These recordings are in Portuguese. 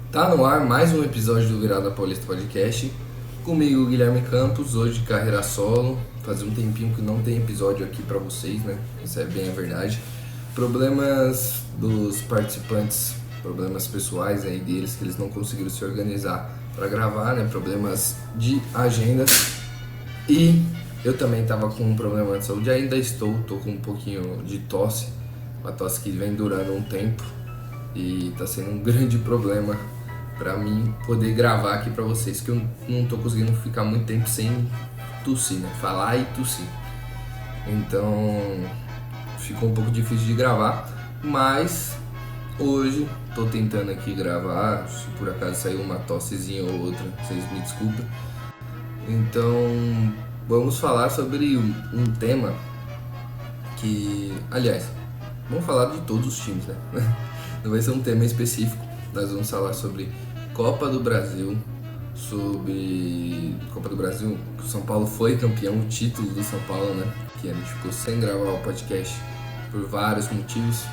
Tá no ar mais um episódio do Virada Paulista Podcast. Comigo, Guilherme Campos, hoje de carreira solo. Fazia um tempinho que não tem episódio aqui pra vocês, né? Isso é bem a verdade. Problemas dos participantes, problemas pessoais aí deles, que eles não conseguiram se organizar pra gravar, né? Problemas de agenda. E eu também tava com um problema de saúde, ainda tô com um pouquinho de tosse. Uma tosse que vem durando um tempo e tá sendo um grande problema pra mim poder gravar aqui pra vocês, que eu não tô conseguindo ficar muito tempo sem tossir, né? Falar e tossir. Então ficou um pouco difícil de gravar, mas hoje tô tentando aqui gravar. Se por acaso saiu uma tossezinha ou outra, vocês me desculpem. Então vamos falar sobre um tema que, aliás, vamos falar de todos os times, né? Não vai ser um tema específico. Nós vamos falar sobre Copa do Brasil, sobre Copa do Brasil, que o São Paulo foi campeão, o título do São Paulo, né? Que a gente ficou sem gravar o podcast por vários motivos.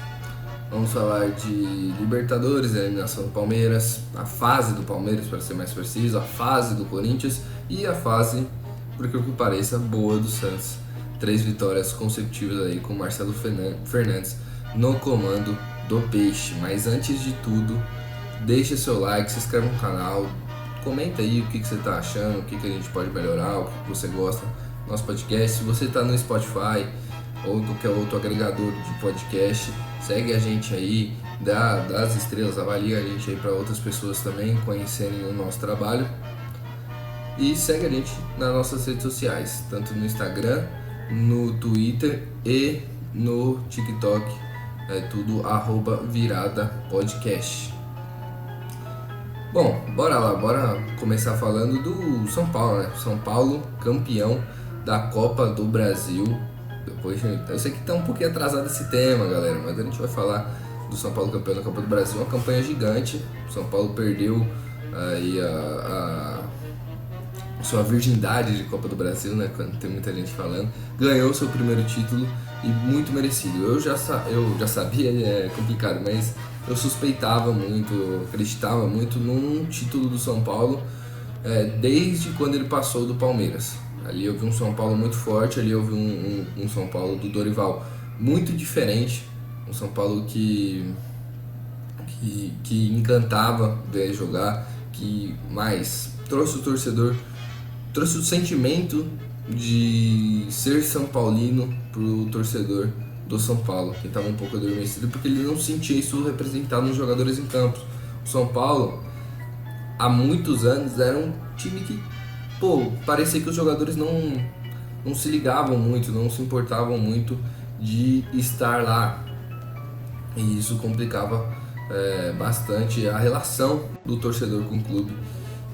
Vamos falar de Libertadores, a eliminação do Palmeiras, a fase do Palmeiras, para ser mais preciso, a fase do Corinthians e a fase, por que pareça, boa do Santos. 3 vitórias consecutivas aí com Marcelo Fernandes no comando do Peixe. Mas antes de tudo, deixa seu like, se inscreve no canal, comenta aí o que você está achando, o que a gente pode melhorar, o que você gosta do nosso podcast. Se você está no Spotify ou qualquer outro agregador de podcast, segue a gente aí, dá as estrelas, avalia a gente aí para outras pessoas também conhecerem o nosso trabalho. E segue a gente nas nossas redes sociais, tanto no Instagram, no Twitter e no TikTok, é tudo @viradapodcast. Bom, bora começar falando do São Paulo, né? São Paulo campeão da Copa do Brasil. Depois, eu sei que tá um pouquinho atrasado esse tema, galera, mas a gente vai falar do São Paulo campeão da Copa do Brasil, uma campanha gigante. O São Paulo perdeu aí a sua virgindade de Copa do Brasil, né? Quando tem muita gente falando, ganhou seu primeiro título e muito merecido. Eu já sabia, é complicado, mas eu suspeitava muito, eu acreditava muito num título do São Paulo desde quando ele passou do Palmeiras. Ali eu vi um São Paulo muito forte, ali eu vi um São Paulo do Dorival muito diferente, um São Paulo que encantava ver jogar, que mais trouxe o torcedor, trouxe o sentimento de ser São Paulino pro torcedor do São Paulo, que estava um pouco adormecido, porque ele não sentia isso representado nos jogadores em campo. O São Paulo, há muitos anos, era um time que, parecia que os jogadores não se ligavam muito, não se importavam muito de estar lá. E isso complicava bastante a relação do torcedor com o clube.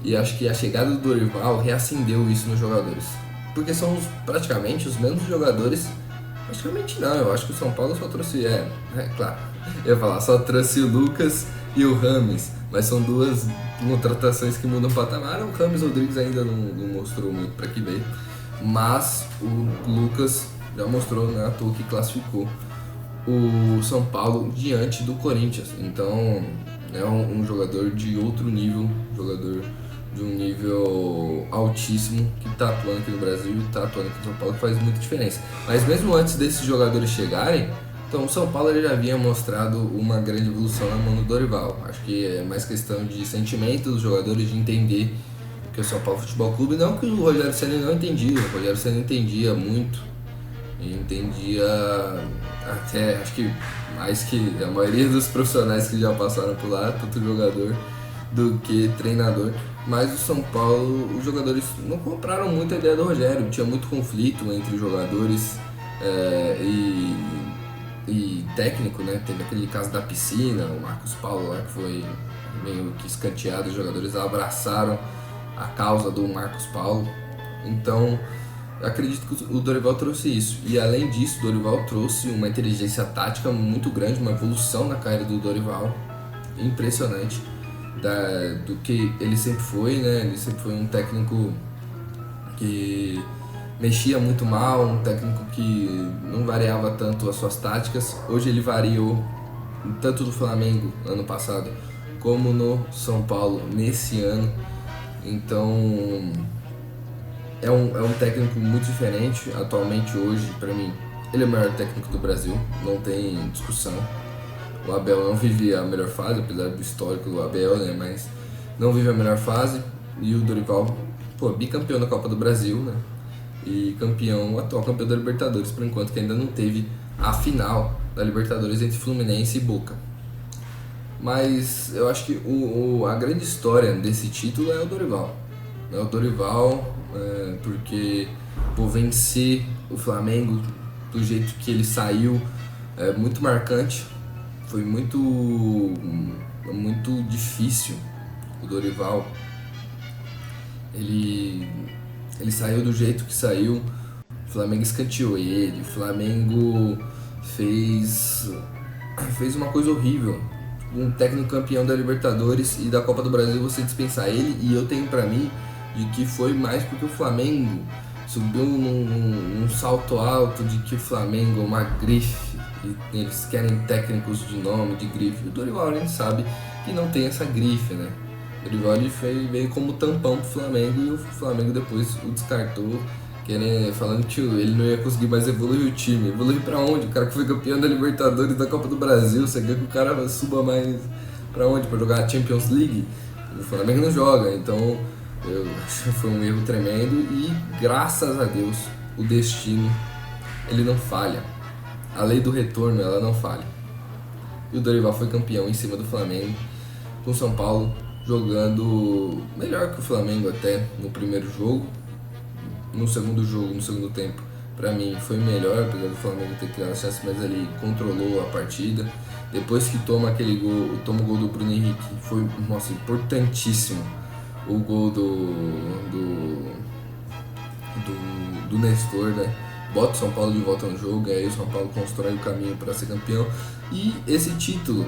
E acho que a chegada do Dorival reacendeu isso nos jogadores. Porque são praticamente os mesmos jogadores. Praticamente não, eu acho que o São Paulo só trouxe. Claro, eu ia falar, só trouxe o Lucas e o Rames. Mas são duas contratações que mudam o patamar. O Rames Rodrigues ainda não mostrou muito para que veio. Mas o Lucas já mostrou, né, à toa que classificou o São Paulo diante do Corinthians. Então é um jogador de outro nível, jogador de um nível altíssimo, que está atuando aqui no Brasil e está atuando aqui no São Paulo, que faz muita diferença. Mas mesmo antes desses jogadores chegarem, então o São Paulo ele já havia mostrado uma grande evolução na mão do Dorival. Acho que é mais questão de sentimento dos jogadores, de entender que o São Paulo Futebol Clube, não que o Rogério Ceni não entendia, o Rogério Ceni entendia muito, e entendia até, acho que mais que a maioria dos profissionais que já passaram por lá, tanto jogador do que treinador. Mas o São Paulo, os jogadores não compraram muito a ideia do Rogério, tinha muito conflito entre os jogadores e técnico, né? Teve aquele caso da piscina, o Marcos Paulo lá que foi meio que escanteado, os jogadores abraçaram a causa do Marcos Paulo. Então acredito que o Dorival trouxe isso. E além disso, o Dorival trouxe uma inteligência tática muito grande, uma evolução na carreira do Dorival impressionante do que ele sempre foi, né? Ele sempre foi um técnico que mexia muito mal, um técnico que não variava tanto as suas táticas. Hoje ele variou tanto do Flamengo ano passado como no São Paulo nesse ano. Então é um técnico muito diferente. Atualmente, hoje, para mim, ele é o melhor técnico do Brasil, não tem discussão. O Abel não vive a melhor fase, apesar do histórico do Abel, né? Mas não vive a melhor fase. E o Dorival, bicampeão da Copa do Brasil, né? E atual campeão da Libertadores, por enquanto, que ainda não teve a final da Libertadores entre Fluminense e Boca. Mas eu acho que a grande história desse título é o Dorival. É o Dorival, porque vencer o Flamengo do jeito que ele saiu é muito marcante. Foi muito difícil. O Dorival, ele saiu do jeito que saiu. O Flamengo escanteou ele. O Flamengo fez uma coisa horrível. Um técnico campeão da Libertadores e da Copa do Brasil, você dispensar ele. E eu tenho pra mim de que foi mais porque o Flamengo subiu num salto alto de que o Flamengo é uma grife e eles querem técnicos de nome, de grife. O Dorival, a gente sabe que não tem essa grife, né? O Dorival veio como tampão pro Flamengo e o Flamengo depois o descartou, falando que ele não ia conseguir mais evoluir o time. Evoluir pra onde? O cara que foi campeão da Libertadores, da Copa do Brasil, você quer que o cara suba mais pra onde? Pra jogar a Champions League? O Flamengo não joga, então eu acho que foi um erro tremendo e graças a Deus o destino, ele não falha. A lei do retorno, ela não falha. E o Dorival foi campeão em cima do Flamengo, com o São Paulo jogando melhor que o Flamengo até no primeiro jogo. No segundo tempo, pra mim foi melhor, apesar do Flamengo ter criado a chance, mas ele controlou a partida. Depois que toma o gol do Bruno Henrique, foi, importantíssimo o gol do Nestor, né? Bota o São Paulo de volta no jogo, e aí o São Paulo constrói o caminho para ser campeão. E esse título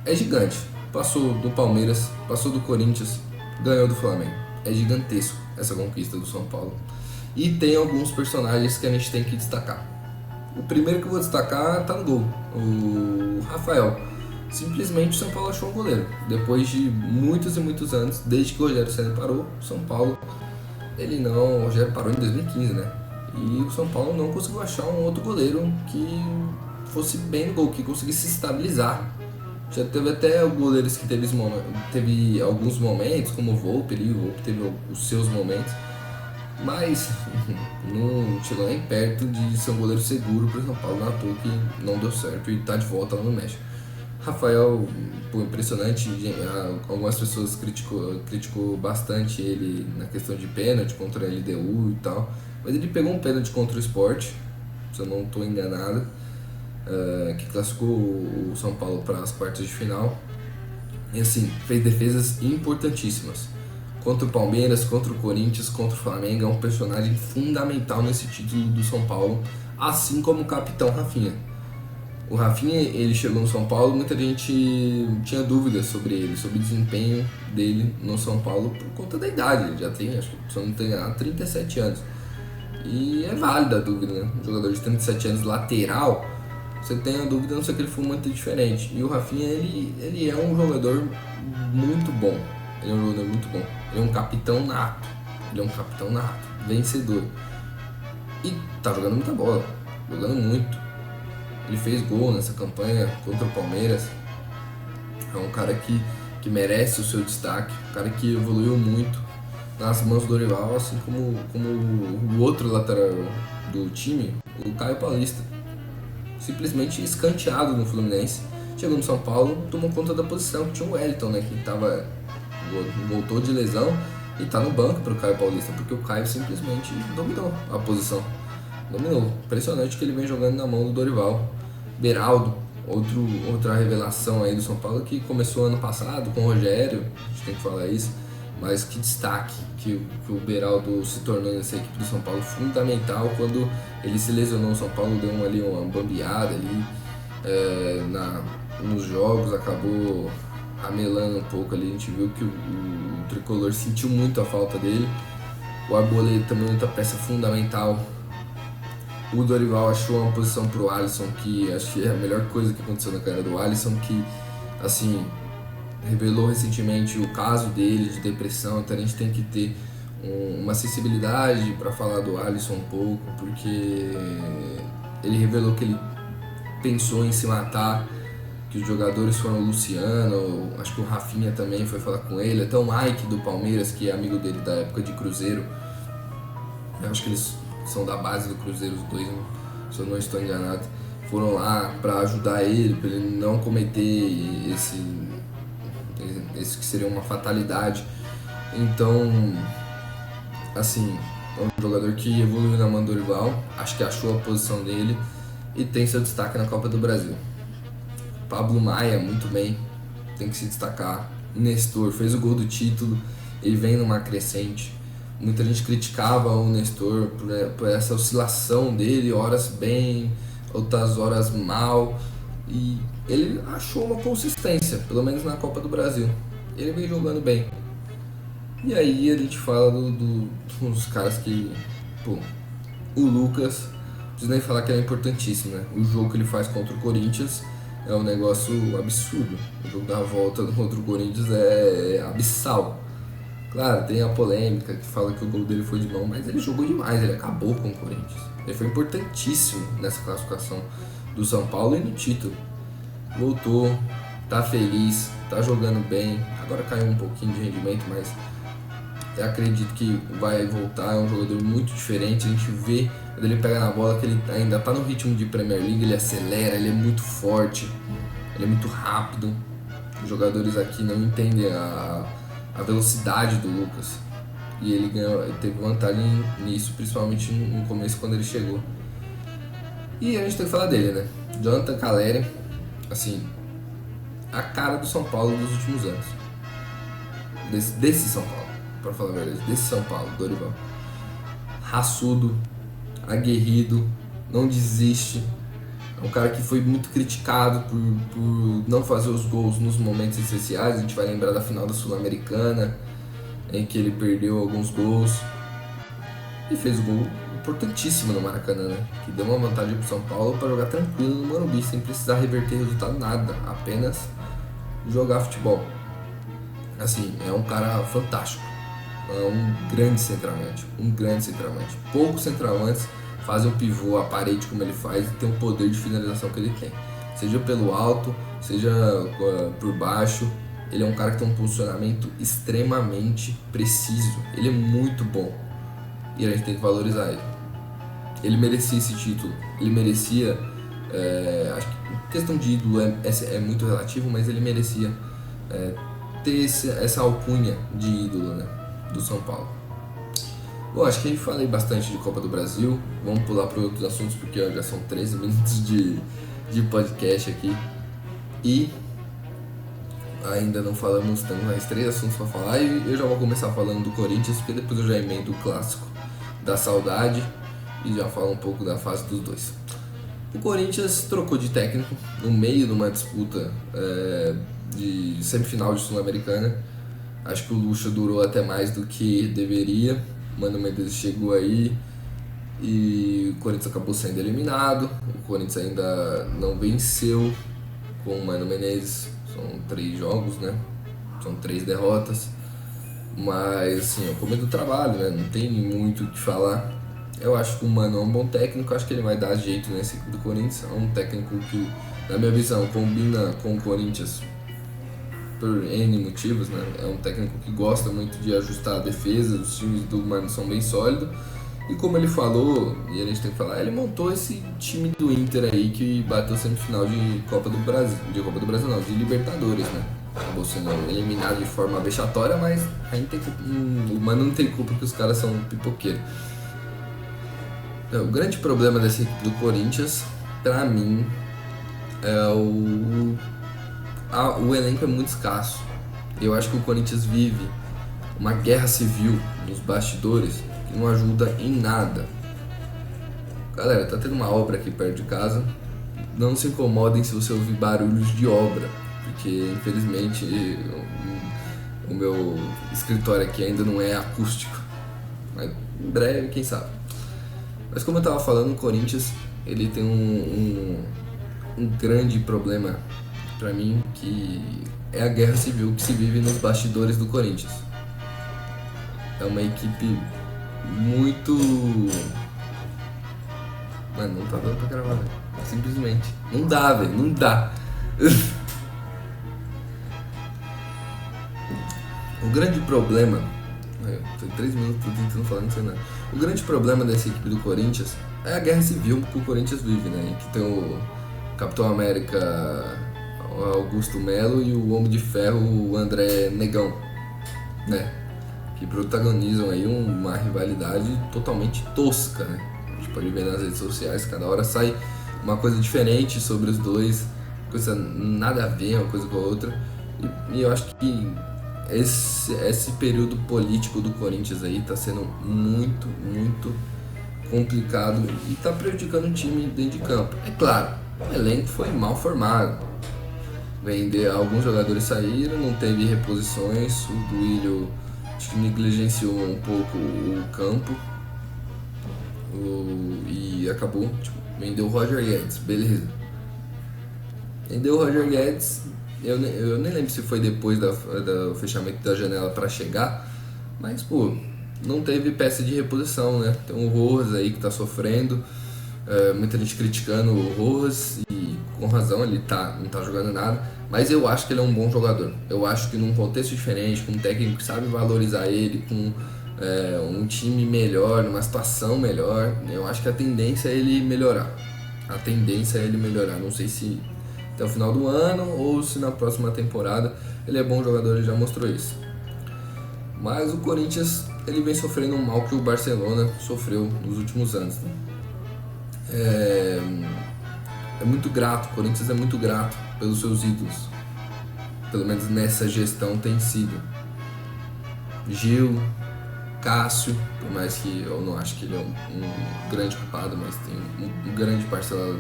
é gigante. Passou do Palmeiras, passou do Corinthians, ganhou do Flamengo. É gigantesco essa conquista do São Paulo. E tem alguns personagens que a gente tem que destacar. O primeiro que eu vou destacar tá no gol, o Rafael. Simplesmente o São Paulo achou um goleiro. Depois de muitos e muitos anos, desde que o Rogério Ceni parou, o São Paulo, o Rogério parou em 2015, né? E o São Paulo não conseguiu achar um outro goleiro que fosse bem no gol, que conseguisse se estabilizar. Já teve até goleiros que teve alguns momentos, como o Volpe teve os seus momentos, mas não chegou nem perto de ser um goleiro seguro para o São Paulo, na toa que não deu certo e está de volta lá no México. Rafael, impressionante, algumas pessoas criticou bastante ele na questão de pênalti contra a LDU e tal, mas ele pegou um pênalti contra o Sport, se eu não estou enganado, que classificou o São Paulo para as quartas de final. E assim, fez defesas importantíssimas contra o Palmeiras, contra o Corinthians, contra o Flamengo. É um personagem fundamental nesse título do São Paulo, assim como o capitão Rafinha. O Rafinha, ele chegou no São Paulo, muita gente tinha dúvidas sobre ele, sobre o desempenho dele no São Paulo por conta da idade. Ele já tem, acho que se eu não tenho enganado, 37 anos. E é válida a dúvida, né? Um jogador de 37 anos lateral, você tem a dúvida, a não ser que ele for muito diferente. E o Rafinha, ele é um jogador muito bom. Ele é um capitão nato. Vencedor. E tá jogando muita bola. Jogando muito. Ele fez gol nessa campanha contra o Palmeiras. É um cara que merece o seu destaque. Um cara que evoluiu muito nas mãos do Dorival, assim como o outro lateral do time, o Caio Paulista. Simplesmente escanteado no Fluminense. Chegou no São Paulo, tomou conta da posição, que tinha o Wellington, né, que voltou de lesão e tá no banco pro Caio Paulista, porque o Caio simplesmente dominou a posição. Impressionante que ele vem jogando na mão do Dorival. Beraldo, outra revelação aí do São Paulo, que começou ano passado com o Rogério, a gente tem que falar isso, mas que destaque que o Beraldo se tornou nessa equipe do São Paulo, fundamental. Quando ele se lesionou, o São Paulo deu uma bambeada ali nos jogos, acabou ramelando um pouco ali, a gente viu que o tricolor sentiu muito a falta dele. O Arboleda também outra peça fundamental. O Dorival achou uma posição pro Alisson, que acho que é a melhor coisa que aconteceu na carreira do Alisson, que assim, revelou recentemente o caso dele de depressão, então a gente tem que ter uma sensibilidade para falar do Alisson um pouco, porque ele revelou que ele pensou em se matar, que os jogadores foram o Luciano, acho que o Rafinha também foi falar com ele, até o Mike do Palmeiras, que é amigo dele da época de Cruzeiro, eu acho que eles são da base do Cruzeiro os dois, se eu não estou enganado, foram lá para ajudar ele, para ele não cometer esse que seria uma fatalidade. Então, assim, é um jogador que evoluiu na mão do Dorival, acho que achou a posição dele e tem seu destaque na Copa do Brasil. Pablo Maia, muito bem, tem que se destacar. Nestor fez o gol do título, ele vem numa crescente. Muita gente criticava o Nestor por essa oscilação dele, horas bem, outras horas mal, e ele achou uma consistência, pelo menos na Copa do Brasil. Ele vem jogando bem. E aí a gente fala dos caras que, pô, o Lucas, não preciso nem falar que é importantíssimo, né? O jogo que ele faz contra o Corinthians é um negócio absurdo. O jogo da volta contra o Corinthians é abissal. Claro, tem a polêmica que fala que o gol dele foi de mão, mas ele jogou demais, ele acabou com o Corinthians. Ele foi importantíssimo nessa classificação do São Paulo e no título. Voltou, tá feliz, tá jogando bem, agora caiu um pouquinho de rendimento, mas eu acredito que vai voltar, é um jogador muito diferente. A gente vê quando ele pega na bola que ele ainda tá no ritmo de Premier League, ele acelera, ele é muito forte, ele é muito rápido. Os jogadores aqui não entendem a velocidade do Lucas e ele teve vantagem nisso, principalmente no começo quando ele chegou. E a gente tem que falar dele, né? Jonathan Calleri, assim, a cara do São Paulo dos últimos anos, desse São Paulo, pra falar a verdade, desse São Paulo, Dorival. Raçudo, aguerrido, não desiste. É um cara que foi muito criticado por não fazer os gols nos momentos essenciais. A gente vai lembrar da final da Sul-Americana, em que ele perdeu alguns gols e fez um gol importantíssimo no Maracanã, né? Que deu uma vantagem pro São Paulo para jogar tranquilo no Morumbi, sem precisar reverter resultado, nada, apenas jogar futebol. Assim, é um cara fantástico, é um grande centroavante. Poucos centroavantes fazem o pivô, a parede como ele faz e tem o poder de finalização que ele tem. Seja pelo alto, seja por baixo, ele é um cara que tem um posicionamento extremamente preciso. Ele é muito bom e a gente tem que valorizar ele. Ele merecia esse título, ele merecia, acho que questão de ídolo é muito relativo, mas ele merecia ter essa alcunha de ídolo, né, do São Paulo. Bom, acho que falei bastante de Copa do Brasil. Vamos pular para outros assuntos porque já são 13 minutos de podcast aqui. E ainda não falamos, temos mais 3 assuntos para falar. E eu já vou começar falando do Corinthians, porque depois eu já emendo o clássico da saudade e já falo um pouco da fase dos dois. O Corinthians trocou de técnico no meio de uma disputa de semifinal de Sul-Americana. Acho que o luxo durou até mais do que deveria. Mano Menezes chegou aí e o Corinthians acabou sendo eliminado. O Corinthians ainda não venceu com o Mano Menezes. São 3 jogos, né? São 3 derrotas. Mas assim, é o começo do trabalho, né? Não tem muito o que falar. Eu acho que o Mano é um bom técnico. Acho que ele vai dar jeito nesse equipe do Corinthians. É um técnico que, na minha visão, combina com o Corinthians por N motivos, né? É um técnico que gosta muito de ajustar a defesa, os times do Mano são bem sólidos. E como ele falou, e a gente tem que falar, ele montou esse time do Inter aí que bateu semifinal de Copa do Brasil. De Copa do Brasil não, de Libertadores, né? Acabou sendo eliminado de forma vexatória, mas a gente o Mano não tem culpa que os caras são pipoqueiros. O grande problema dessa equipe do Corinthians, pra mim, é o elenco é muito escasso. Eu acho que o Corinthians vive uma guerra civil nos bastidores que não ajuda em nada. Galera, tá tendo uma obra aqui perto de casa. Não se incomodem se você ouvir barulhos de obra, porque infelizmente o meu escritório aqui ainda não é acústico. Mas em breve, quem sabe. Mas como eu tava falando, o Corinthians ele tem um grande problema pra mim, que é a guerra civil que se vive nos bastidores do Corinthians. É uma equipe muito... Mano, não tá dando pra gravar, velho. Simplesmente. Não dá, velho. Não dá. O grande problema... Tô 3 minutos tentando falar, não sei nada. O grande problema dessa equipe do Corinthians é a guerra civil que o Corinthians vive, né? Que tem o Capitão América, o Augusto Melo, e o Homem de Ferro, o André Negão, né? Que protagonizam aí uma rivalidade totalmente tosca, né? A gente pode ver nas redes sociais, cada hora sai uma coisa diferente sobre os dois, coisa nada a ver uma coisa com a outra. E eu acho que esse período político do Corinthians aí tá sendo muito, muito complicado e tá prejudicando o time dentro de campo. É claro, o elenco foi mal formado. Alguns jogadores saíram, não teve reposições, o Duílio acho que negligenciou um pouco o campo e acabou, vendeu o Roger Guedes, beleza. Vendeu o Roger Guedes, eu nem lembro se foi depois do fechamento da janela para chegar, mas pô, não teve peça de reposição, né? Tem o Rojas aí que tá sofrendo, muita gente criticando o Rojas e com razão, ele não tá jogando nada, mas eu acho que ele é um bom jogador. Eu acho que num contexto diferente, com um técnico que sabe valorizar ele, com um time melhor, numa situação melhor, eu acho que a tendência é ele melhorar. Não sei se até o final do ano ou se na próxima temporada. Ele é bom jogador, ele já mostrou isso. Mas o Corinthians, ele vem sofrendo um mal que o Barcelona sofreu nos últimos anos, né? É muito grato, o Corinthians é muito grato pelos seus ídolos. Pelo menos nessa gestão tem sido. Gil, Cássio, por mais que eu não acho que ele é um grande culpado, mas tem um grande parcela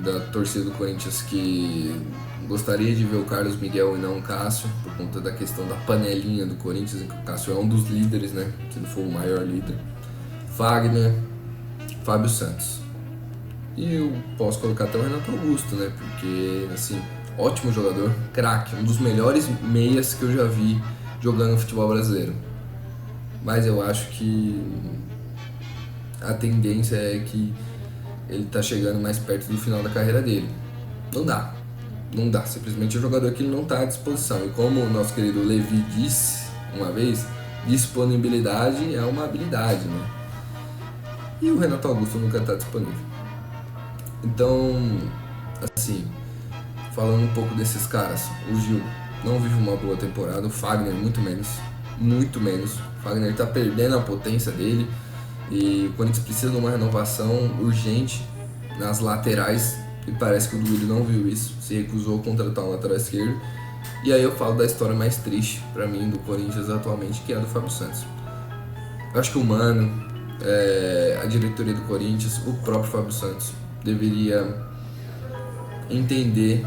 da torcida do Corinthians que gostaria de ver o Carlos Miguel e não o Cássio, por conta da questão da panelinha do Corinthians, em que o Cássio é um dos líderes, né? Se não for o maior líder. Fagner, Fábio Santos. E eu posso colocar até o Renato Augusto, né? Porque, assim, ótimo jogador, craque, um dos melhores meias que eu já vi jogando no futebol brasileiro. Mas eu acho que a tendência é que ele tá chegando mais perto do final da carreira dele. Não dá, simplesmente é um jogador que não tá à disposição. E como o nosso querido Levi disse uma vez, disponibilidade é uma habilidade, né? E o Renato Augusto nunca tá disponível. Então, assim, falando um pouco desses caras, o Gil não vive uma boa temporada, o Fagner muito menos. O Fagner tá perdendo a potência dele e o Corinthians precisa de uma renovação urgente nas laterais e parece que o Duílio não viu isso, se recusou a contratar um lateral esquerdo. E aí eu falo da história mais triste pra mim do Corinthians atualmente, que é a do Fábio Santos. Eu acho que o Mano, a diretoria do Corinthians, o próprio Fábio Santos deveria entender,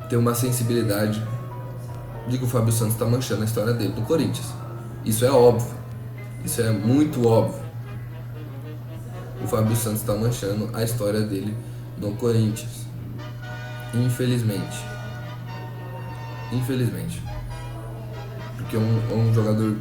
ter uma sensibilidade de que o Fábio Santos está manchando a história dele no Corinthians. Isso é óbvio, isso é muito óbvio. O Fábio Santos está manchando a história dele no Corinthians, infelizmente, porque é um jogador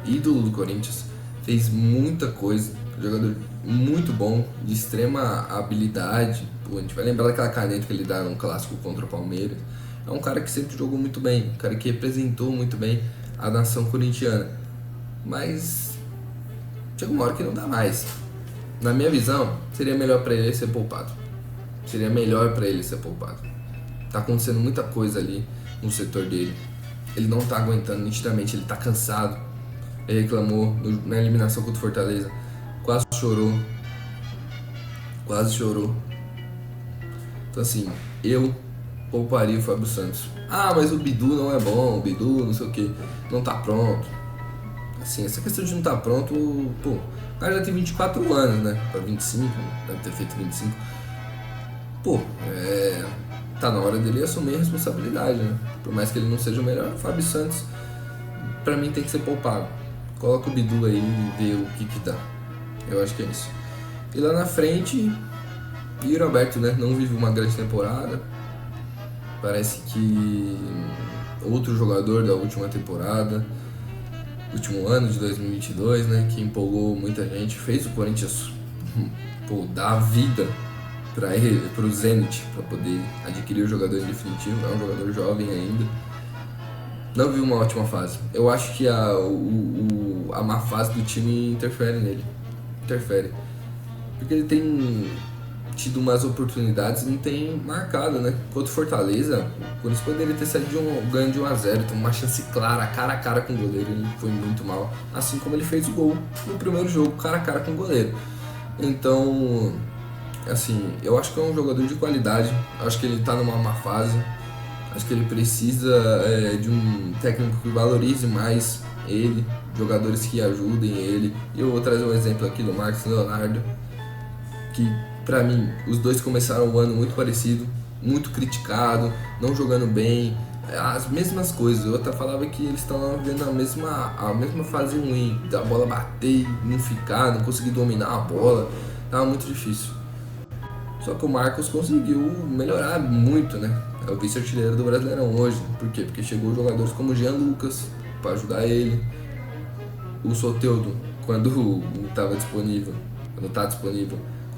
ídolo do Corinthians, fez muita coisa, jogador muito bom, de extrema habilidade. Pô, a gente vai lembrar daquela caneta que ele dá num clássico contra o Palmeiras. É um cara que sempre jogou muito bem, um cara que representou muito bem a nação corintiana. Mas chega uma hora que não dá mais. Na minha visão, seria melhor para ele ser poupado. Tá acontecendo muita coisa ali no setor dele. Ele não tá aguentando nitidamente, ele tá cansado. Ele reclamou na eliminação contra o Fortaleza. Quase chorou. Então assim, eu pouparia o Fábio Santos. Ah, mas o Bidu não é bom, o Bidu não sei o que, não tá pronto. Assim, essa questão de não tá pronto, pô, o cara já tem 24 anos, né? Pra 25, deve ter feito 25. Pô, tá na hora dele assumir a responsabilidade, né? Por mais que ele não seja o melhor, o Fábio Santos, pra mim, tem que ser poupado. Coloca o Bidu aí e vê o que dá. Eu acho que é isso. E lá na frente, Yuri Alberto, né? Não vive uma grande temporada. Parece que outro jogador da última temporada, último ano de 2022, né, que empolgou muita gente, fez o Corinthians dar a vida para o Zenit, para poder adquirir o jogador em definitivo. É um jogador jovem ainda. Não viu uma ótima fase. Eu acho que a má fase do time interfere nele. Interfere. Porque ele tem tido umas oportunidades e não tem marcado, né? Contra o Fortaleza, o Corinthians poderia ter saído ganho de 1-0, tem uma chance clara, cara a cara com o goleiro, ele foi muito mal. Assim como ele fez o gol no primeiro jogo, cara a cara com o goleiro. Então, assim, eu acho que é um jogador de qualidade, acho que ele tá numa má fase, acho que ele precisa de um técnico que valorize mais ele, jogadores que ajudem ele. E eu vou trazer um exemplo aqui do Marcos Leonardo, que pra mim os dois começaram o ano muito parecido, muito criticado, não jogando bem, as mesmas coisas. Eu até falava que eles estavam vendo a mesma fase ruim, da bola bater, não ficar, não conseguir dominar a bola, tava muito difícil. Só que o Marcos conseguiu melhorar muito, né? É o vice-artilheiro do Brasileirão hoje. Por quê? Porque chegou jogadores como o Jean Lucas para ajudar ele. O Soteldo, quando tá disponível,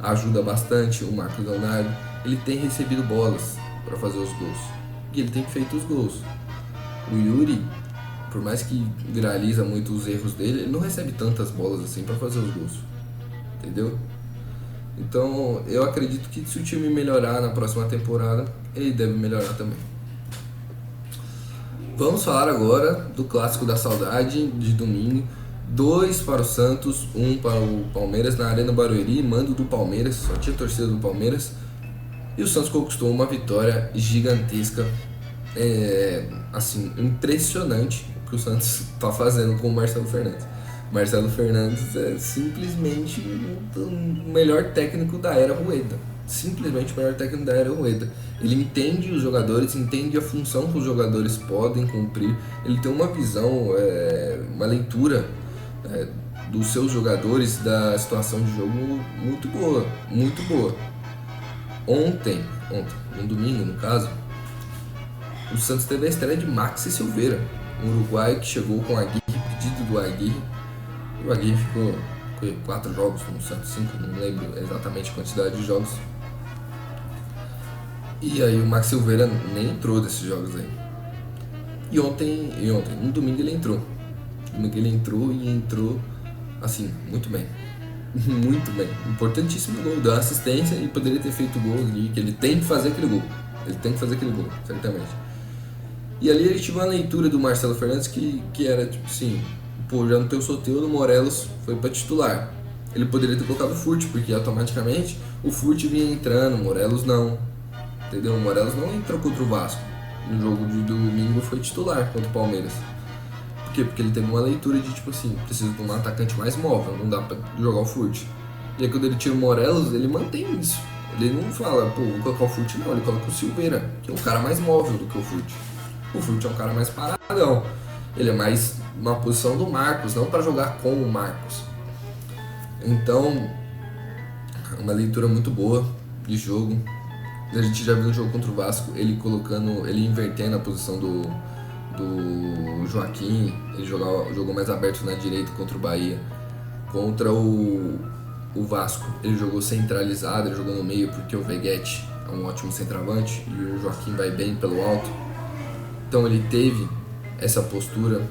ajuda bastante. O Marcos Leonardo, ele tem recebido bolas para fazer os gols. E ele tem feito os gols. O Yuri, por mais que viraliza muito os erros dele, ele não recebe tantas bolas assim para fazer os gols. Entendeu? Então, eu acredito que se o time melhorar na próxima temporada, ele deve melhorar também. Vamos falar agora do Clássico da Saudade de domingo. 2 para o Santos, 1 para o Palmeiras na Arena Barueri, mando do Palmeiras, só tinha torcida do Palmeiras. E o Santos conquistou uma vitória gigantesca, assim, impressionante o que o Santos está fazendo com o Marcelo Fernandes. Marcelo Fernandes é simplesmente o melhor técnico da era Rueda. Simplesmente o melhor técnico da era Rueda. Ele entende os jogadores, entende a função que os jogadores podem cumprir. Ele tem uma visão, uma leitura dos seus jogadores, da situação de jogo muito boa, muito boa. Ontem, no domingo no caso, o Santos teve a estreia de Maxi Silveira, um uruguaio que chegou com a Aguirre, pedido do Aguirre. O Aguirre ficou 4 jogos no Santos, 5, não lembro exatamente a quantidade de jogos. E aí o Max Silveira nem entrou desses jogos aí. E ontem, no domingo ele entrou. E entrou assim, muito bem. Muito bem. Importantíssimo gol, deu assistência e poderia ter feito o gol ali, que ele tem que fazer aquele gol. Certamente. E ali ele tive uma leitura do Marcelo Fernandes que era tipo assim, já no teu Soteldo, o Morelos foi para titular. Ele poderia ter colocado o Furt, porque automaticamente o Furt vinha entrando, o Morelos não. Entendeu? O Morelos não entrou contra o Vasco. No jogo de domingo foi titular contra o Palmeiras. Por quê? Porque ele teve uma leitura de tipo assim, precisa de um atacante mais móvel, não dá pra jogar o Furt. E aí quando ele tira o Morelos, ele mantém isso. Ele não fala, vou colocar o Furt, não, ele coloca o Silveira, que é um cara mais móvel do que o Furt. O Furt é um cara mais paradão. Ele é mais uma posição do Marcos, não para jogar com o Marcos. Então, uma leitura muito boa de jogo. A gente já viu no jogo contra o Vasco, ele invertendo a posição do Joaquim, ele jogou mais aberto na direita contra o Bahia. Contra o Vasco, ele jogou centralizado, ele jogou no meio porque o Veguete é um ótimo centroavante e o Joaquim vai bem pelo alto. Então ele teve essa postura,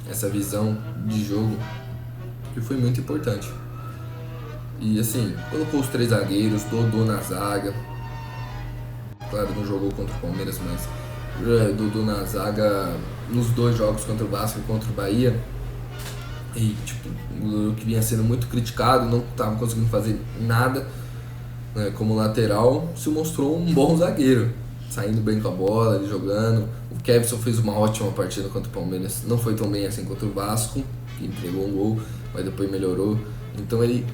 essa visão de jogo que foi muito importante. E assim, colocou os 3 zagueiros, Dodô na zaga. Claro, não jogou contra o Palmeiras, mas Dodô na zaga nos 2 jogos contra o Vasco e contra o Bahia. E tipo, o que vinha sendo muito criticado, não estava conseguindo fazer nada, né, como lateral, se mostrou um bom zagueiro, saindo bem com a bola, ele jogando. O Kevson fez uma ótima partida contra o Palmeiras, não foi tão bem assim contra o Vasco, que entregou um gol, mas depois melhorou. Então ele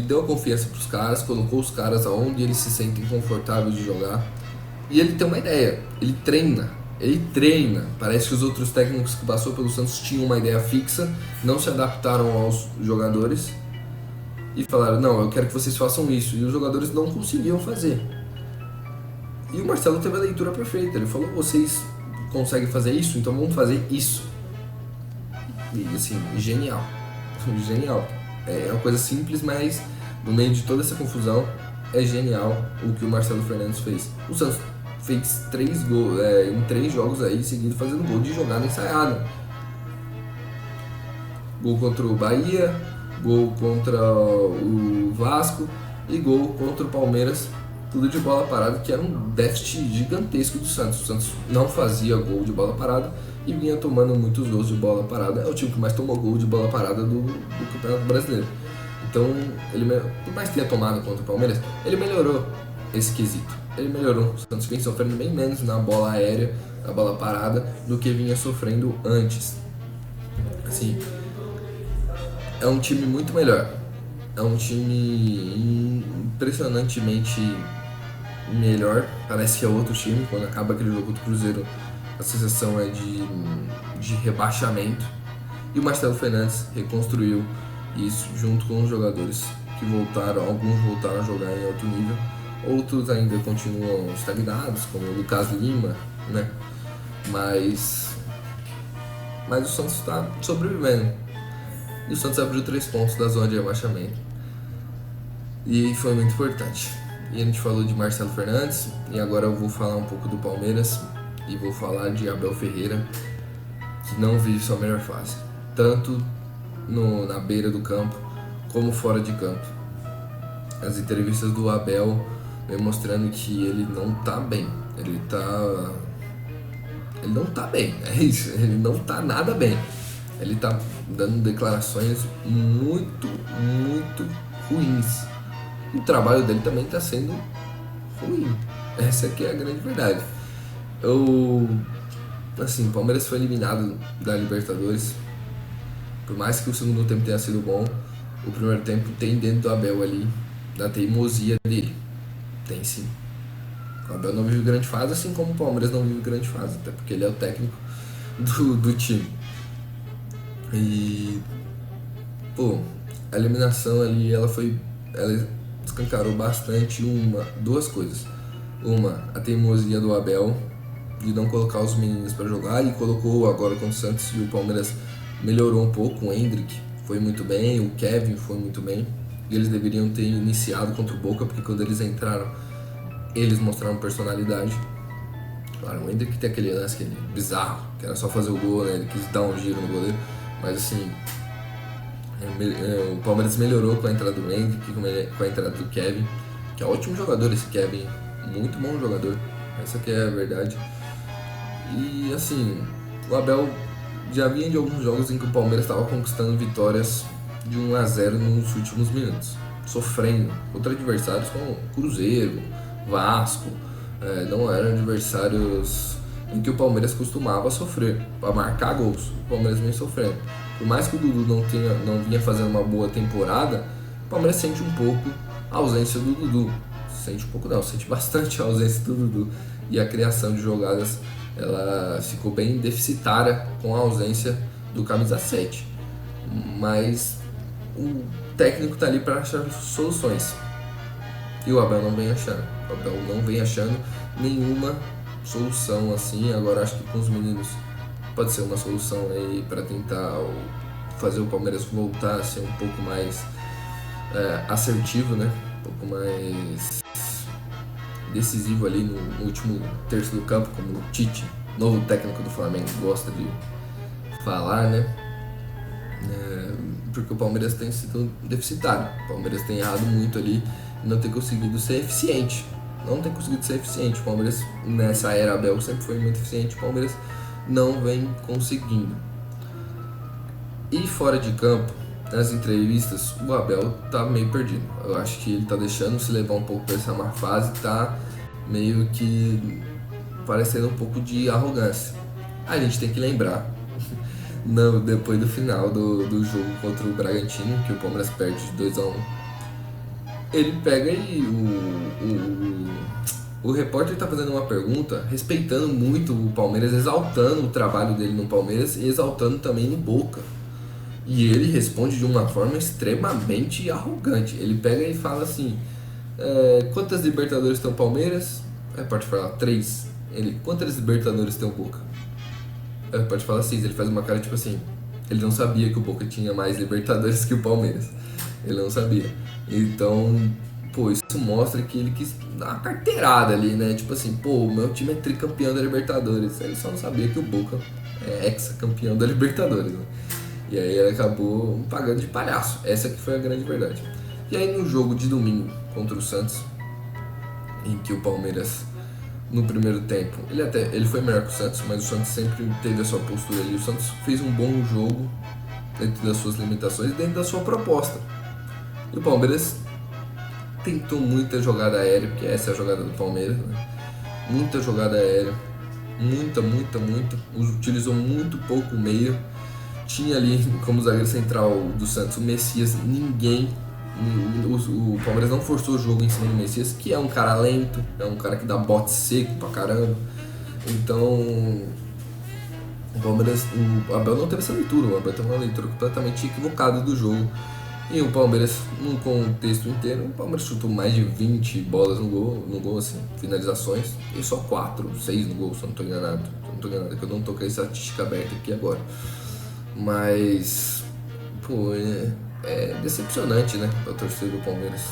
deu a confiança para os caras, colocou os caras aonde eles se sentem confortáveis de jogar. E ele tem uma ideia, ele treina. Parece que os outros técnicos que passou pelo Santos tinham uma ideia fixa, não se adaptaram aos jogadores e falaram, não, eu quero que vocês façam isso. E os jogadores não conseguiam fazer. E o Marcelo teve a leitura perfeita. Ele falou: vocês conseguem fazer isso? Então vamos fazer isso. E assim, genial. Genial. É uma coisa simples, mas no meio de toda essa confusão, é genial o que o Marcelo Fernandes fez. O Santos fez 3 gols em 3 jogos aí seguidos fazendo gol de jogada ensaiada. Gol contra o Bahia, gol contra o Vasco e gol contra o Palmeiras, tudo de bola parada, que era um déficit gigantesco do Santos. O Santos não fazia gol de bola parada e vinha tomando muitos gols de bola parada. É o time que mais tomou gol de bola parada do Campeonato Brasileiro. Então, por mais que tenha tomado contra o Palmeiras, ele melhorou esse quesito. Ele melhorou. O Santos vem sofrendo bem menos na bola aérea, na bola parada, do que vinha sofrendo antes. Assim, é um time muito melhor. É um time impressionantemente melhor. Parece que é outro time. Quando acaba aquele jogo do Cruzeiro, a sensação é de rebaixamento. E o Marcelo Fernandes reconstruiu isso junto com os jogadores que voltaram. Alguns voltaram a jogar em alto nível, outros ainda continuam estagnados, como o Lucas Lima, né? Mas o Santos está sobrevivendo. E o Santos abriu 3 pontos da zona de rebaixamento. E foi muito importante. E a gente falou de Marcelo Fernandes, e agora eu vou falar um pouco do Palmeiras e vou falar de Abel Ferreira, que não vive sua melhor fase, tanto na beira do campo como fora de campo. As entrevistas do Abel vem mostrando que ele não tá bem. Ele não tá bem, é isso. Ele não tá nada bem. Ele tá dando declarações muito, muito ruins. E o trabalho dele também tá sendo ruim. Essa aqui é a grande verdade. O Palmeiras foi eliminado da Libertadores. Por mais que o segundo tempo tenha sido bom, o primeiro tempo tem dentro do Abel ali, da teimosia dele. Tem sim. O Abel não vive grande fase, assim como o Palmeiras não vive grande fase, até porque ele é o técnico do time. E a eliminação ali, ela escancarou bastante duas coisas. A teimosia do Abel de não colocar os meninos para jogar, e colocou agora com o Santos, e o Palmeiras melhorou um pouco. O Endrick foi muito bem, o Kevin foi muito bem, e eles deveriam ter iniciado contra o Boca, porque quando eles entraram, eles mostraram personalidade. Claro, o Endrick tem aquele lance bizarro, que era só fazer o gol, né? Ele quis dar um giro no goleiro, mas assim, o Palmeiras melhorou com a entrada do Endrick, com a entrada do Kevin, que é um ótimo jogador esse Kevin, muito bom jogador, essa que é a verdade. E assim, o Abel já vinha de alguns jogos em que o Palmeiras estava conquistando vitórias de 1-0 nos últimos minutos, sofrendo contra adversários como Cruzeiro, Vasco. Não eram adversários em que o Palmeiras costumava sofrer para marcar gols. O Palmeiras vem sofrendo. Por mais que o Dudu não vinha fazendo uma boa temporada, o Palmeiras sente um pouco a ausência do Dudu. Sente bastante a ausência do Dudu. E a criação de jogadas, ela ficou bem deficitária com a ausência do camisa 7. Mas o técnico está ali para achar soluções. E o Abel não vem achando. O Abel não vem achando nenhuma solução assim. Agora acho que com os meninos pode ser uma solução aí para tentar fazer o Palmeiras voltar a ser um pouco mais assertivo, né? Um pouco mais decisivo ali no último terço do campo, como o Tite, novo técnico do Flamengo, gosta de falar, né? Porque o Palmeiras tem sido deficitário. O Palmeiras tem errado muito ali e não tem conseguido ser eficiente. O Palmeiras, nessa era Abel, sempre foi muito eficiente. O Palmeiras não vem conseguindo. E fora de campo, nas entrevistas, o Abel tá meio perdido. Eu acho que ele tá deixando se levar um pouco por essa má fase, tá meio que parecendo um pouco de arrogância. A gente tem que lembrar, depois do final do jogo contra o Bragantino, que o Palmeiras perde de 2-1, ele pega e o repórter tá fazendo uma pergunta, respeitando muito o Palmeiras, exaltando o trabalho dele no Palmeiras e exaltando também no Boca. E ele responde de uma forma extremamente arrogante. Ele pega e fala assim: quantas Libertadores tem o Palmeiras? Aí pode falar 3. Ele, quantas Libertadores tem o Boca? Aí pode falar 6. Ele faz uma cara tipo assim, ele não sabia que o Boca tinha mais Libertadores que o Palmeiras. Ele não sabia. Então, pô, isso mostra que ele quis dar uma carteirada ali, né? Tipo assim, pô, o meu time é tricampeão da Libertadores. Ele só não sabia que o Boca é ex-campeão da Libertadores, né? E aí ele acabou pagando de palhaço. Essa que foi a grande verdade. E aí no jogo de domingo contra o Santos, em que o Palmeiras, no primeiro tempo, ele foi melhor que o Santos, mas o Santos sempre teve a sua postura ali. O Santos fez um bom jogo dentro das suas limitações, dentro da sua proposta. E o Palmeiras tentou muita jogada aérea, porque essa é a jogada do Palmeiras, né? Muita jogada aérea, muita. Utilizou muito pouco o meio. Tinha ali como zagueiro central do Santos o Messias, o Palmeiras não forçou o jogo em cima do Messias, que é um cara lento, é um cara que dá bote seco pra caramba. Então o Abel não teve essa leitura, o Abel teve uma leitura completamente equivocada do jogo. E o Palmeiras, no contexto inteiro, o Palmeiras chutou mais de 20 bolas no gol assim, finalizações, e só 4, 6 no gol, se eu não tô enganado. Que eu não tô com a estatística aberta aqui agora. Mas, pô, é decepcionante, né, pra torcida do Palmeiras.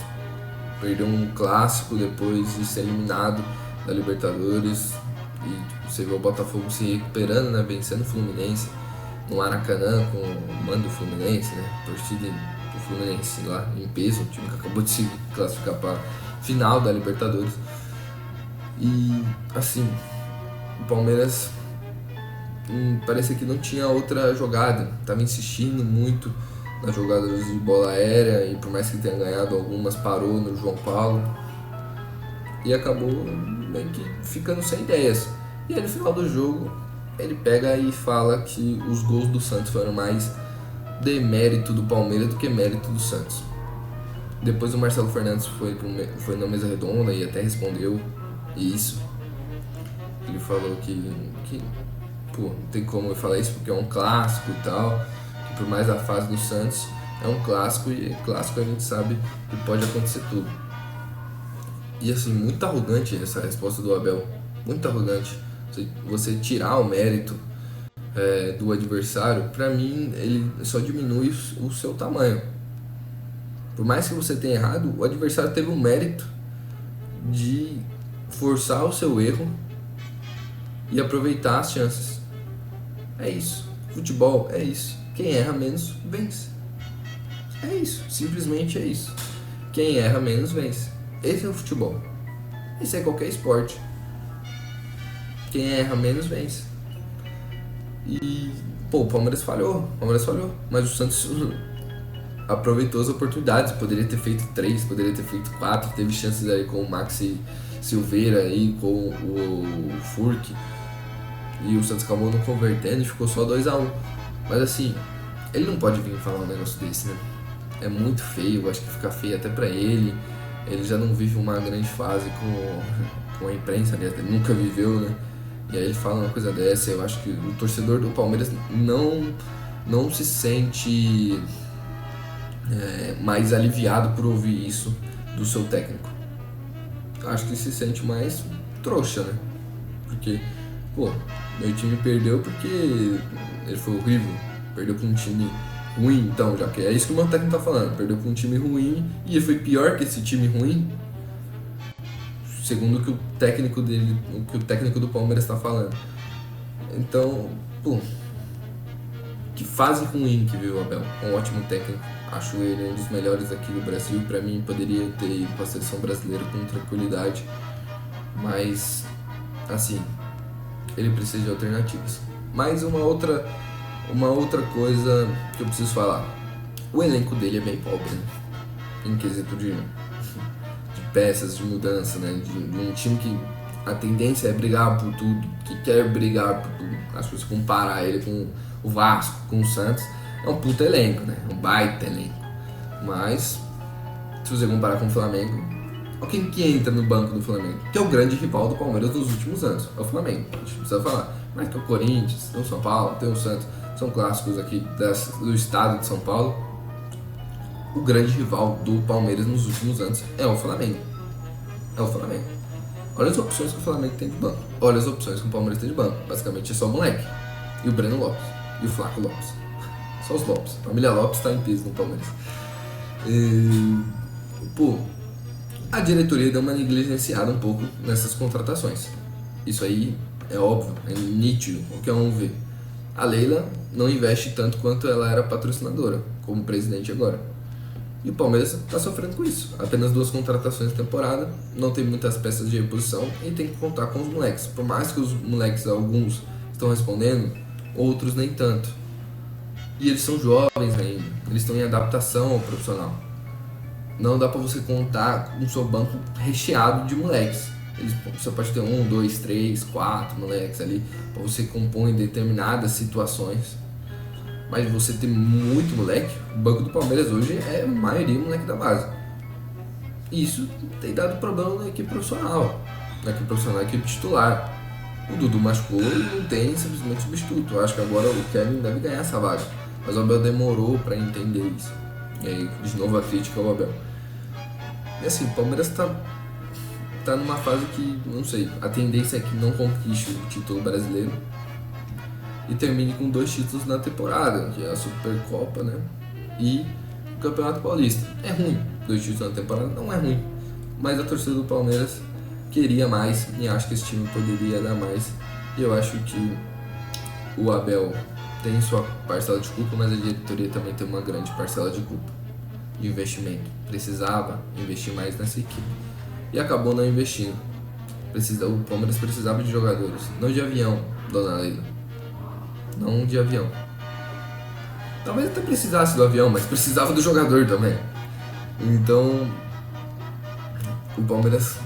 Perdeu um clássico depois de ser eliminado da Libertadores. E tipo, você vê o Botafogo se recuperando, né, vencendo o Fluminense no Maracanã com o mando do Fluminense, né, torcida do Fluminense lá em peso, o time que acabou de se classificar para final da Libertadores. E assim, o Palmeiras parecia que não tinha outra jogada, estava insistindo muito nas jogadas de bola aérea e por mais que tenha ganhado algumas, parou no João Paulo e acabou meio que ficando sem ideias. E aí no final do jogo ele pega e fala que os gols do Santos foram mais demérito do Palmeiras do que mérito do Santos. Depois o Marcelo Fernandes foi na mesa redonda e até respondeu isso. Ele falou que pô, não tem como eu falar isso porque é um clássico e tal, que por mais a fase do Santos é um clássico e clássico a gente sabe que pode acontecer tudo. E assim, muito arrogante essa resposta do Abel, muito arrogante. Você tirar o mérito do adversário, pra mim ele só diminui o seu tamanho. Por mais que você tenha errado, o adversário teve o mérito de forçar o seu erro e aproveitar as chances. É isso. Futebol é isso. Quem erra menos, vence. É isso. Simplesmente é isso. Quem erra menos, vence. Esse é o futebol. Esse é qualquer esporte. Quem erra menos, vence. E, pô, o Palmeiras falhou. Mas o Santos aproveitou as oportunidades. Poderia ter feito 3, poderia ter feito 4. Teve chances aí com o Maxi Silveira aí, com o Furk. E o Santos acabou não convertendo e ficou só 2-1. Mas assim, ele não pode vir falar um negócio desse, né? É muito feio, eu acho que fica feio até pra ele. Ele já não vive uma grande fase com a imprensa, aliás, ele nunca viveu, né? E aí ele fala uma coisa dessa. Eu acho que o torcedor do Palmeiras não se sente mais aliviado por ouvir isso do seu técnico. Eu acho que se sente mais trouxa, né? Porque, pô, meu time perdeu porque ele foi horrível, perdeu pra um time ruim, então, já que é isso que o meu técnico tá falando, perdeu pra um time ruim e ele foi pior que esse time ruim, segundo o que o técnico do Palmeiras tá falando. Então, pô, que fase ruim que viu o Abel, um ótimo técnico, acho ele um dos melhores aqui do Brasil, pra mim poderia ter ido pra seleção brasileira com tranquilidade, mas, assim, ele precisa de alternativas. Mais uma outra coisa que eu preciso falar. O elenco dele é bem pobre, né? Em quesito de peças, de mudança, né? De um time que a tendência é brigar por tudo, que quer brigar por tudo. Acho que se comparar ele com o Vasco, com o Santos, é um puta elenco, né? Um baita elenco. Mas, se você comparar com o Flamengo, olha quem que entra no banco do Flamengo, que é o grande rival do Palmeiras nos últimos anos, é o Flamengo, a gente precisa falar. Mas tem o Corinthians, tem o São Paulo, tem o Santos, são clássicos aqui do estado de São Paulo. O grande rival do Palmeiras nos últimos anos é o Flamengo. Olha as opções que o Flamengo tem de banco. Olha as opções que o Palmeiras tem de banco. Basicamente é só o moleque. E o Breno Lopes. E o Flaco Lopes. Só os Lopes. A família Lopes tá em peso no Palmeiras. A diretoria deu uma negligenciada um pouco nessas contratações. Isso aí é óbvio, é nítido, qualquer um vê. A Leila não investe tanto quanto ela era patrocinadora, como presidente agora. E o Palmeiras está sofrendo com isso. Apenas 2 contratações na temporada, não tem muitas peças de reposição e tem que contar com os moleques. Por mais que os moleques, alguns, estão respondendo, outros nem tanto. E eles são jovens ainda, eles estão em adaptação ao profissional. Não dá pra você contar com o seu banco recheado de moleques. Você pode ter 1, 2, 3, 4 moleques ali pra você compor em determinadas situações. Mas você ter muito moleque, o banco do Palmeiras hoje é a maioria moleque da base. E isso tem dado problema na equipe profissional. Na equipe titular. O Dudu machucou e não tem simplesmente substituto. Eu acho que agora o Kevin deve ganhar essa vaga. Mas o Abel demorou pra entender isso. E aí, de novo, a crítica ao Abel. E assim, o Palmeiras tá numa fase que, não sei, a tendência é que não conquiste o título brasileiro e termine com 2 títulos na temporada, que é a Supercopa, né? E o Campeonato Paulista. É ruim, 2 títulos na temporada não é ruim, mas a torcida do Palmeiras queria mais e acho que esse time poderia dar mais. E eu acho que o Abel tem sua parcela de culpa, mas a diretoria também tem uma grande parcela de culpa de investimento. Precisava investir mais nessa equipe e acabou não investindo. O Palmeiras precisava de jogadores, não de avião, dona Leila, não de avião. Talvez até precisasse do avião, mas precisava do jogador também. Então o Palmeiras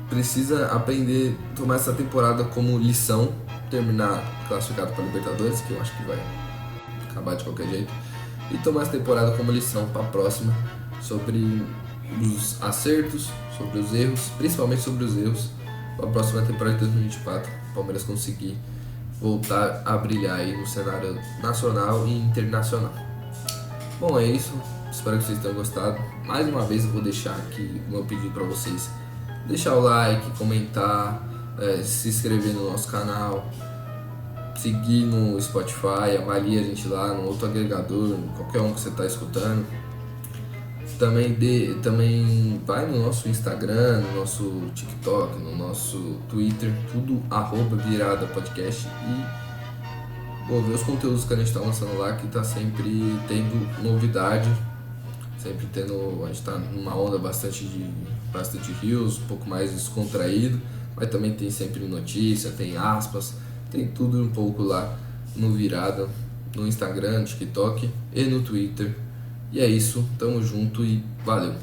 precisa aprender, tomar essa temporada como lição, terminar classificado para Libertadores, que eu acho que vai acabar de qualquer jeito, e tomar essa temporada como lição para a próxima, sobre os acertos, sobre os erros, principalmente sobre os erros, para a próxima temporada de 2024, o Palmeiras conseguir voltar a brilhar aí no cenário nacional e internacional. Bom, é isso, espero que vocês tenham gostado. Mais uma vez eu vou deixar aqui o meu pedido para vocês: deixar o like, comentar, se inscrever no nosso canal, seguir no Spotify, avalie a gente lá no outro agregador, qualquer um que você está escutando. Também vai no nosso Instagram, no nosso TikTok, no nosso Twitter, tudo @viradapodcast, e ver os conteúdos que a gente está lançando lá, que está sempre tendo novidade, sempre tendo, a gente está numa onda bastante rios, um pouco mais descontraído, mas também tem sempre notícia, tem aspas, tem tudo um pouco lá no Virada, no Instagram, no TikTok e no Twitter. E é isso, tamo junto e valeu!